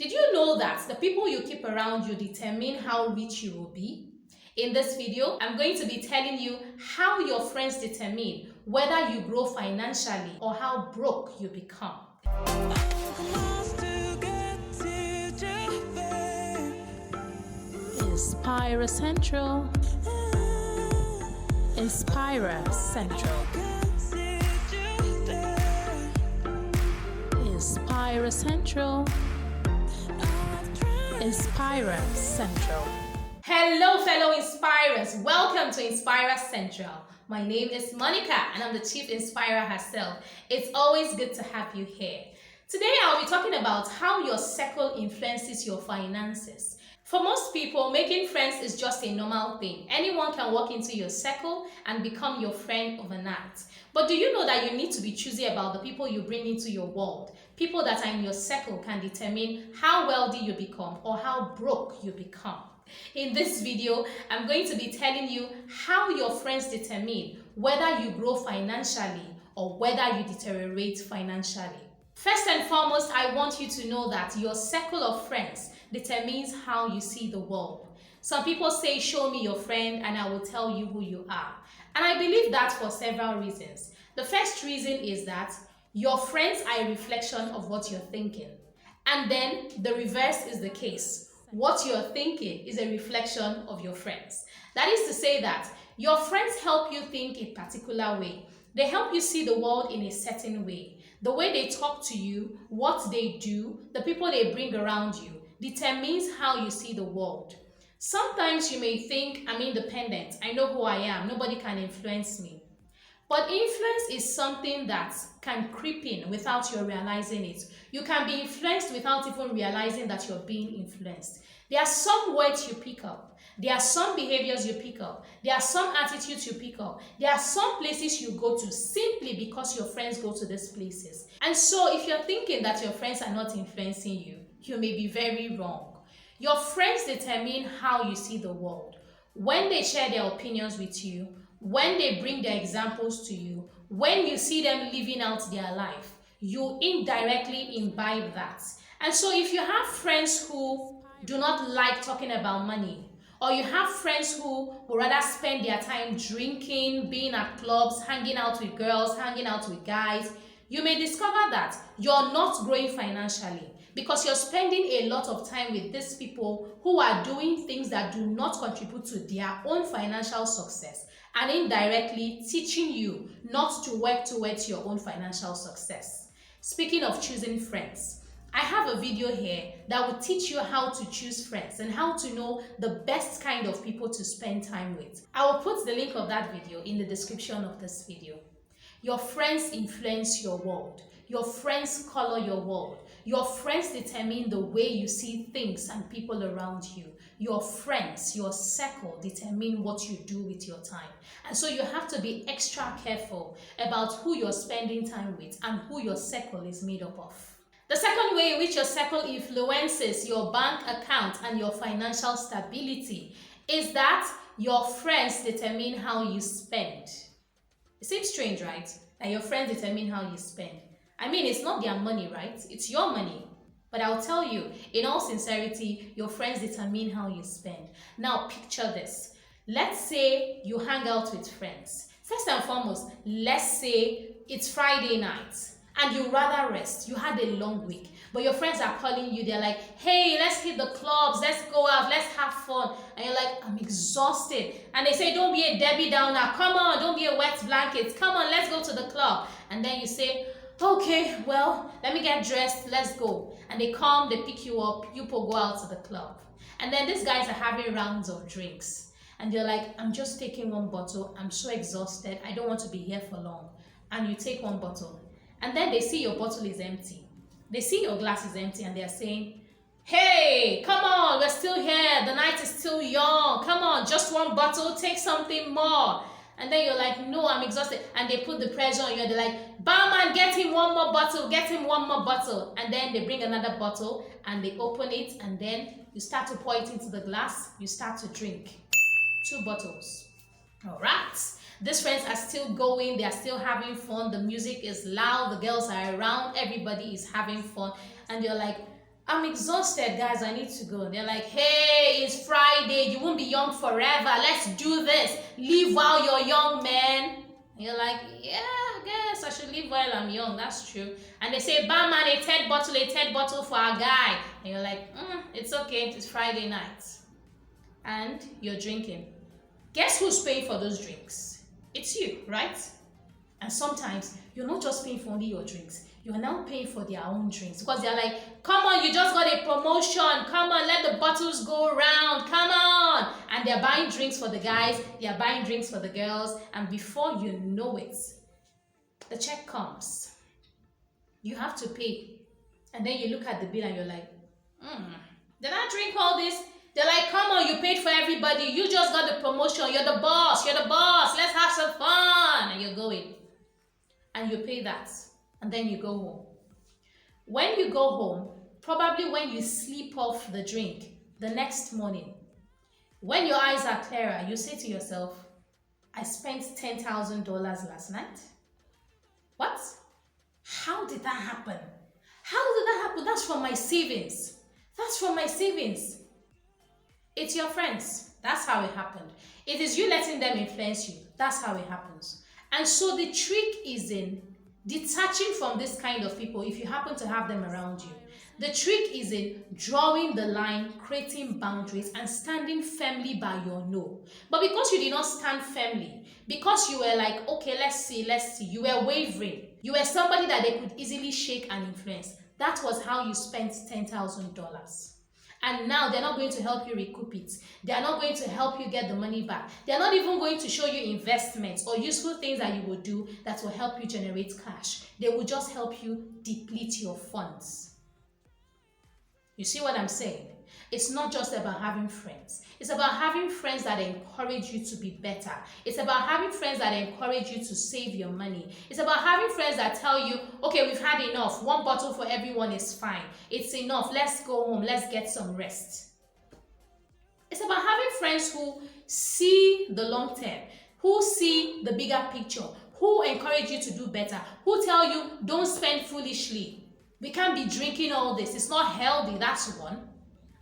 Did you know that the people you keep around you determine how rich you will be? In this video, I'm going to be telling you how your friends determine whether you grow financially or how broke you become. Inspire Central. Inspire Central. Inspire Central. Inspire Central. Hello, fellow inspirers. Welcome to Inspire Central. My name is Monica and I'm the chief inspirer herself. It's always good to have you here. Today I'll be talking about how your circle influences your finances. For most people, making friends is just a normal thing. Anyone can walk into your circle and become your friend overnight. But do you know that you need to be choosy about the people you bring into your world? People that are in your circle can determine how wealthy you become or how broke you become. In this video, I'm going to be telling you how your friends determine whether you grow financially or whether you deteriorate financially. First and foremost, I want you to know that your circle of friends determines how you see the world. Some people say, show me your friend and I will tell you who you are. And I believe that for several reasons. The first reason is that your friends are a reflection of what you're thinking. And then the reverse is the case. What you're thinking is a reflection of your friends. That is to say that your friends help you think a particular way. They help you see the world in a certain way. The way they talk to you, what they do, the people they bring around you, determines how you see the world. Sometimes you may think, I'm independent, I know who I am, nobody can influence me. But influence is something that can creep in without you realizing it. You can be influenced without even realizing that you're being influenced. There are some words you pick up. There are some behaviors you pick up. There are some attitudes you pick up. There are some places you go to simply because your friends go to these places. And so if you're thinking that your friends are not influencing you, you may be very wrong. Your friends determine how you see the world. When they share their opinions with you, when they bring their examples to you, when you see them living out their life, you indirectly imbibe that. And so if you have friends who do not like talking about money, or you have friends who would rather spend their time drinking, being at clubs, hanging out with girls, hanging out with guys, you may discover that you're not growing financially because you're spending a lot of time with these people who are doing things that do not contribute to their own financial success and indirectly teaching you not to work towards your own financial success. Speaking of choosing friends, I have a video here that will teach you how to choose friends and how to know the best kind of people to spend time with. I will put the link of that video in the description of this video. Your friends influence your world. Your friends color your world. Your friends determine the way you see things and people around you. Your friends, your circle, determine what you do with your time. And so you have to be extra careful about who you're spending time with and who your circle is made up of. The second way in which your circle influences your bank account and your financial stability is that your friends determine how you spend. It seems strange, right? That your friends determine how you spend. I mean, it's not their money, right? It's your money. But I'll tell you, in all sincerity, your friends determine how you spend. Now, picture this. Let's say you hang out with friends. First and foremost, let's say it's Friday night and you rather rest. You had a long week, but your friends are calling you. They're like, hey, let's hit the clubs. Let's go out. Let's have fun. And you're like, I'm exhausted. And they say, don't be a Debbie Downer. Come on, don't be a wet blanket. Come on, let's go to the club. And then you say, okay, well, let me get dressed, let's go. And they come, they pick you up, you go out to the club. And then these guys are having rounds of drinks. And they're like, I'm just taking one bottle, I'm so exhausted, I don't want to be here for long. And you take one bottle. And then they see your bottle is empty. They see your glass is empty and they're saying, hey, come on, we're still here, the night is still young, come on, just one bottle, take something more. And then you're like, no, I'm exhausted. And they put the pressure on you. They're like, barman, get him one more bottle. Get him one more bottle. And then they bring another bottle and they open it. And then you start to pour it into the glass. You start to drink 2 bottles. All right. These friends are still going. They are still having fun. The music is loud. The girls are around. Everybody is having fun. And you're like, I'm exhausted, guys. I need to go. They're like, hey, it's Friday. You won't be young forever. Let's do this. Live while you're young, man. And you're like, yeah, I guess I should live while I'm young. That's true. And they say, bam, man, a third bottle for a guy. And you're like, it's okay. It's Friday night. And you're drinking. Guess who's paying for those drinks? It's you, right? And sometimes you're not just paying for only your drinks. You're now paying for their own drinks because they're like, come on, you just got a promotion. Come on, let the bottles go around. Come on. And they're buying drinks for the guys. They're buying drinks for the girls. And before you know it, the check comes. You have to pay. And then you look at the bill and you're like, did I drink all this? They're like, come on, you paid for everybody. You just got the promotion. You're the boss. You're the boss. Let's have some fun. And you're going. And you pay that. And then you go home. When you go home, probably when you sleep off the drink the next morning, when your eyes are clearer, you say to yourself, I spent $10,000 last night. What? How did that happen? How did that happen? That's from my savings. That's from my savings. It's your friends. That's how it happened. It is you letting them influence you. That's how it happens. And so the trick is in detaching from this kind of people if you happen to have them around you. The trick is in drawing the line, creating boundaries, and standing firmly by your no. But because you did not stand firmly, because you were like, okay, let's see, you were wavering. You were somebody that they could easily shake and influence. That was how you spent $10,000. And now they're not going to help you recoup it. They're not going to help you get the money back. They're not even going to show you investments or useful things that you will do that will help you generate cash. They will just help you deplete your funds. You see what I'm saying? It's not just about having friends. It's about having friends that encourage you to be better. It's about having friends that encourage you to save your money. It's about having friends that tell you, okay, we've had enough. One bottle for everyone is fine. It's enough. Let's go home. Let's get some rest. It's about having friends who see the long term, who see the bigger picture, who encourage you to do better, who tell you, don't spend foolishly. We can't be drinking all this. It's not healthy. That's one.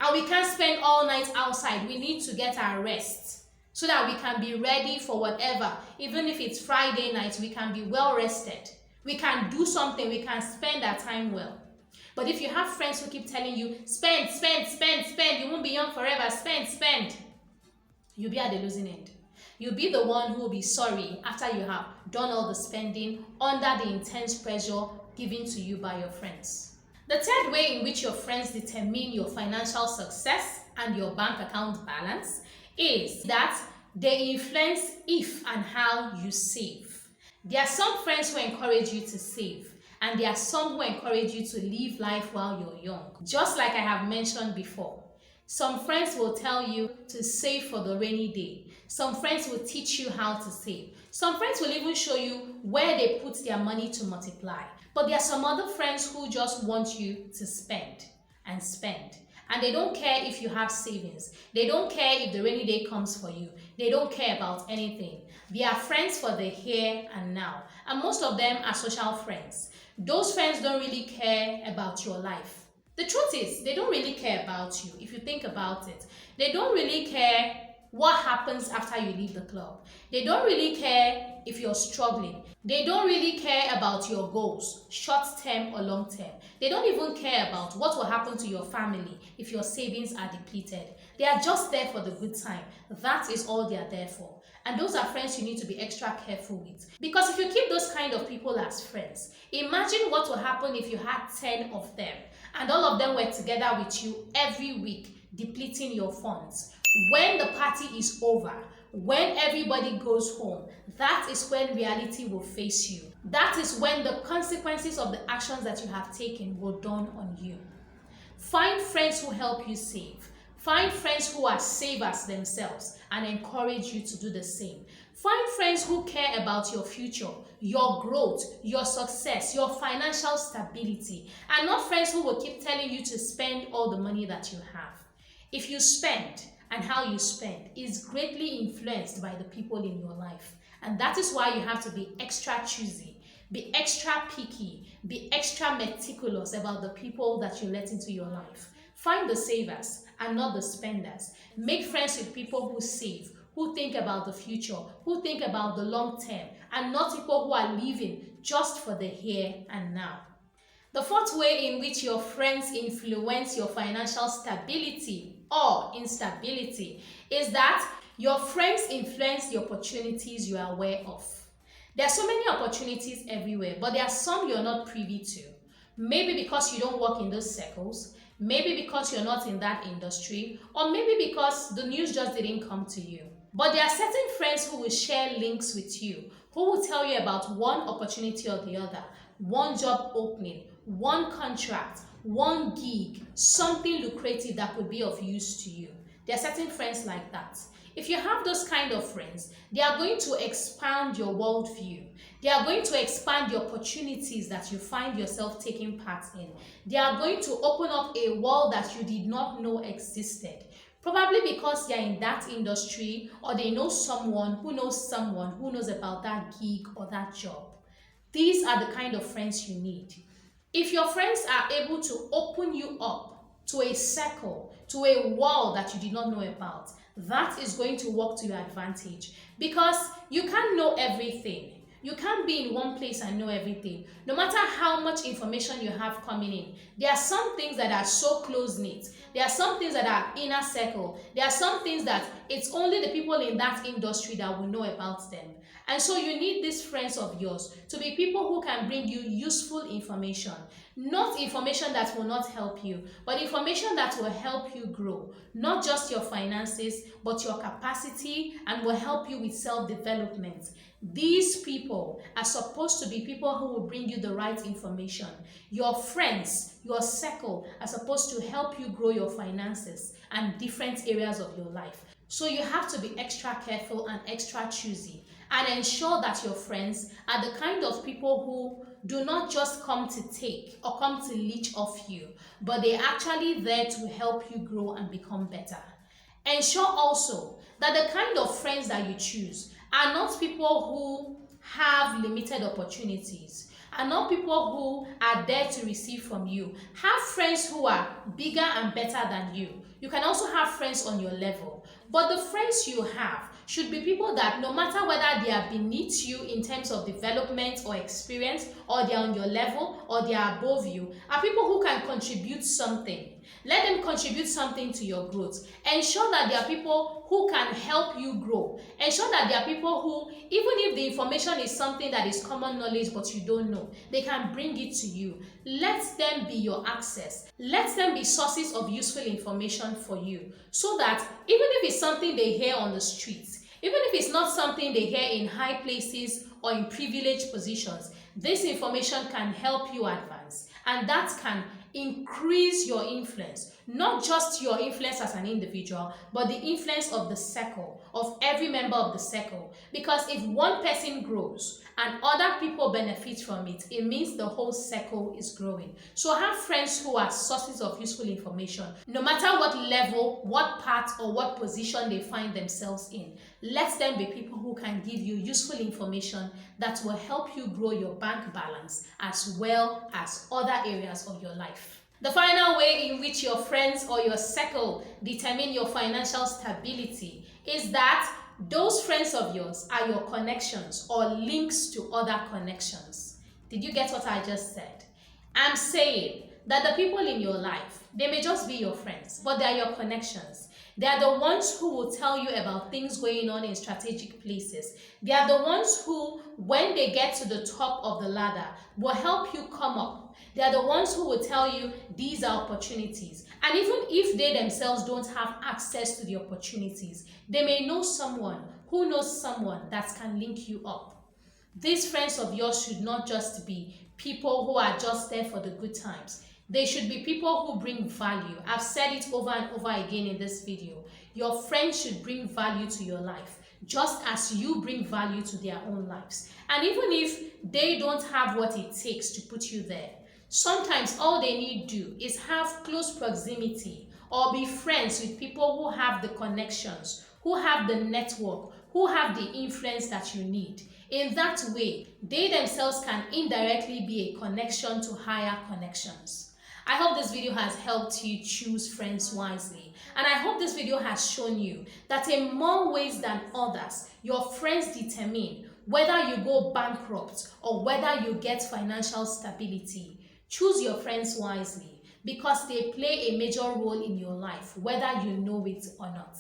And we can't spend all night outside. We need to get our rest so that we can be ready for whatever. Even if it's Friday night, we can be well rested. We can do something. We can spend our time well. But if you have friends who keep telling you, spend, you won't be young forever, spend, you'll be at the losing end. You'll be the one who will be sorry after you have done all the spending under the intense pressure given to you by your friends. The third way in which your friends determine your financial success and your bank account balance is that they influence if and how you save. There are some friends who encourage you to save, and there are some who encourage you to live life while you're young. Just like I have mentioned before, some friends will tell you to save for the rainy day. Some friends will teach you how to save. Some friends will even show you where they put their money to multiply. But there are some other friends who just want you to spend and spend. And they don't care if you have savings. They don't care if the rainy day comes for you. They don't care about anything. They are friends for the here and now. And most of them are social friends. Those friends don't really care about your life. The truth is, they don't really care about you if you think about it. They don't really care what happens after you leave the club. They don't really care if you're struggling. They don't really care about your goals, short-term or long-term. They don't even care about what will happen to your family if your savings are depleted. They are just there for the good time. That is all they are there for. And those are friends you need to be extra careful with. Because if you keep those kind of people as friends, imagine what will happen if you had 10 of them and all of them were together with you every week, depleting your funds. When the party is over, when everybody goes home, that is when reality will face you. That is when the consequences of the actions that you have taken will dawn on you. Find friends who help you save. Find friends who are savers themselves and encourage you to do the same. Find friends who care about your future, your growth, your success, your financial stability, and not friends who will keep telling you to spend all the money that you have. If you spend, and how you spend is greatly influenced by the people in your life. And that is why you have to be extra choosy. Be extra picky. Be extra meticulous about the people that you let into your life. Find the savers and not the spenders. Make friends with people who save, who think about the future, who think about the long term, and not people who are living just for the here and now. The fourth way in which your friends influence your financial stability or instability is that your friends influence the opportunities you are aware of. There are so many opportunities everywhere, but there are some you're not privy to. Maybe because you don't work in those circles, maybe because you're not in that industry, or maybe because the news just didn't come to you. But there are certain friends who will share links with you, who will tell you about one opportunity or the other, one job opening, one contract, one gig, something lucrative that could be of use to you. There are certain friends like that. If you have those kind of friends, they are going to expand your worldview. They are going to expand the opportunities that you find yourself taking part in. They are going to open up a world that you did not know existed. Probably because they are in that industry, or they know someone who knows about that gig or that job. These are the kind of friends you need. If your friends are able to open you up to a circle, to a world that you did not know about, that is going to work to your advantage, because you can't know everything. You can't be in one place and know everything. No matter how much information you have coming in, there are some things that are so close-knit. There are some things that are inner circle. There are some things that it's only the people in that industry that will know about them. And so you need these friends of yours to be people who can bring you useful information. Not information that will not help you, but information that will help you grow. Not just your finances, but your capacity, and will help you with self-development. These people are supposed to be people who will bring you the right information. Your friends, your circle, are supposed to help you grow your finances and different areas of your life. So you have to be extra careful and extra choosy, and ensure that your friends are the kind of people who do not just come to take or come to leech off you, but they're actually there to help you grow and become better. Ensure also that the kind of friends that you choose are not people who have limited opportunities, are not people who are there to receive from you. Have friends who are bigger and better than you. You can also have friends on your level, but the friends you have should be people that, no matter whether they are beneath you in terms of development or experience, or they are on your level, or they are above you, are people who can contribute something. Let them contribute something to your growth. Ensure that there are people who can help you grow. Ensure that there are people who, even if the information is something that is common knowledge but you don't know, they can bring it to you. Let them be your access. Let them be sources of useful information for you, so that even if it's something they hear on the streets, even if it's not something they hear in high places or in privileged positions, this information can help you advance, and that can increase your influence. Not just your influence as an individual, but the influence of the circle, of every member of the circle. Because if one person grows and other people benefit from it, it means the whole circle is growing. So have friends who are sources of useful information, no matter what level, what part, or what position they find themselves in. Let them be people who can give you useful information that will help you grow your bank balance as well as other areas of your life. The final way in which your friends or your circle determine your financial stability is that those friends of yours are your connections or links to other connections. Did you get what I just said? I'm saying that the people in your life, they may just be your friends, but they are your connections. They are the ones who will tell you about things going on in strategic places. They are the ones who, when they get to the top of the ladder, will help you come up. They are the ones who will tell you these are opportunities. And even if they themselves don't have access to the opportunities, they may know someone who knows someone that can link you up. These friends of yours should not just be people who are just there for the good times. They should be people who bring value. I've said it over and over again in this video. Your friends should bring value to your life, just as you bring value to their own lives. And even if they don't have what it takes to put you there, sometimes all they need to do is have close proximity or be friends with people who have the connections, who have the network, who have the influence that you need. In that way, they themselves can indirectly be a connection to higher connections. I hope this video has helped you choose friends wisely. And I hope this video has shown you that in more ways than others, your friends determine whether you go bankrupt or whether you get financial stability. Choose your friends wisely because they play a major role in your life, whether you know it or not.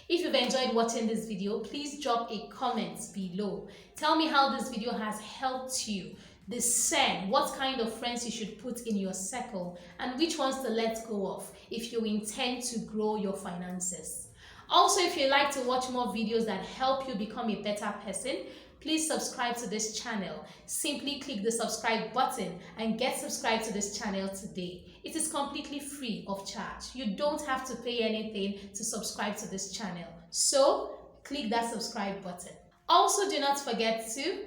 If you've enjoyed watching this video, please drop a comment below. Tell me how this video has helped you discern what kind of friends you should put in your circle and which ones to let go of if you intend to grow your finances. Also, if you'd like to watch more videos that help you become a better person, please subscribe to this channel. Simply click the subscribe button and get subscribed to this channel today. It is completely free of charge. You don't have to pay anything to subscribe to this channel. So click that subscribe button. Also, do not forget to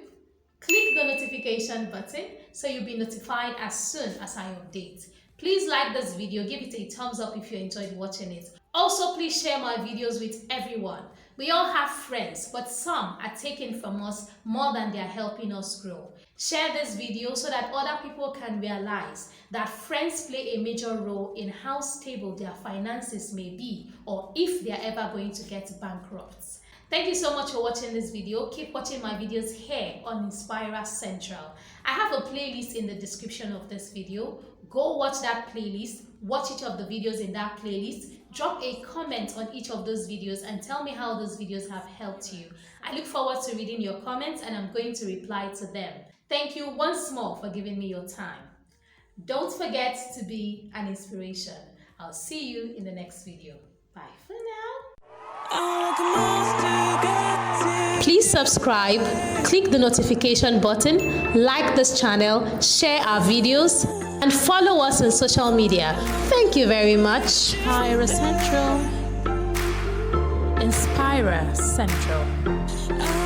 click the notification button so you'll be notified as soon as I update. Please like this video, give it a thumbs up if you enjoyed watching it. Also, please share my videos with everyone. We all have friends, but some are taking from us more than they are helping us grow. Share this video so that other people can realize that friends play a major role in how stable their finances may be or if they are ever going to get bankrupt. Thank you so much for watching this video. Keep watching my videos here on Inspirational Central. I have a playlist in the description of this video. Go watch that playlist, watch each of the videos in that playlist, drop a comment on each of those videos and tell me how those videos have helped you. I look forward to reading your comments and I'm going to reply to them. Thank you once more for giving me your time. Don't forget to be an inspiration. I'll see you in the next video. Bye for now. Please subscribe, click the notification button, like this channel, share our videos, and follow us on social media. Thank you very much. Inspira Central. Inspira Central.